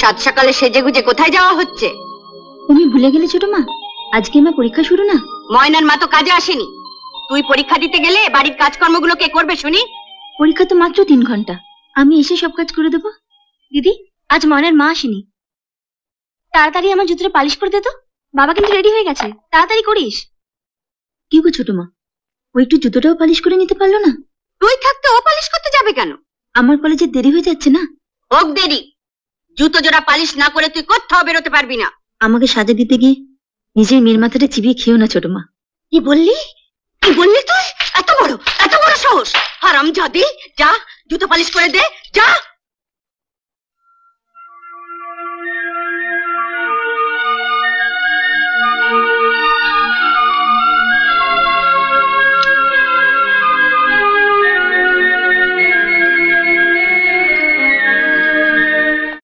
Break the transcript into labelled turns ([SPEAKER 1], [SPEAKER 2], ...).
[SPEAKER 1] সাত সকালে সেজেগুজে কোথায় যাওয়া হচ্ছে?
[SPEAKER 2] তুমি ভুলে গেলে ছোট মা, আজকে আমার পরীক্ষা শুরু না।
[SPEAKER 1] ময়নার মা তো কাজে আসেনি, তুই পরীক্ষা দিতে গেলে বাড়ির কাজকর্মগুলো কে করবে শুনি?
[SPEAKER 2] পরীক্ষা তো মাত্র 3 ঘন্টা, আমি এসে সব কাজ করে দেবো। দিদি, আজ ময়নার মা আসেনি, তাড়াতাড়ি আমার জুতোটা পালিশ করে দে তো। বাবা কিন্তু রেডি হয়ে গেছে, তাড়াতাড়ি করিস। কি গো ছোট মা, ও একটু জুতোটাও পালিশ করে নিতে পারলো না?
[SPEAKER 1] তুই থাকতে ও পালিশ করতে যাবে কেন?
[SPEAKER 2] আমার কলেজে দেরি হয়ে যাচ্ছে না।
[SPEAKER 1] হোক দেরি, জুতো জোড়া পালিশ না করে তুই কোথাও বেরোতে পারবি না।
[SPEAKER 2] আমাকে সাজা দিতে গিয়ে নিজের মেয়ের মাথাটা চিবিয়ে খেও না ছোট মা।
[SPEAKER 1] কি বললি? কি বললি তুই? এত বড় সাহস! হারামজাদি, যা জুতো পালিশ করে দে, যা।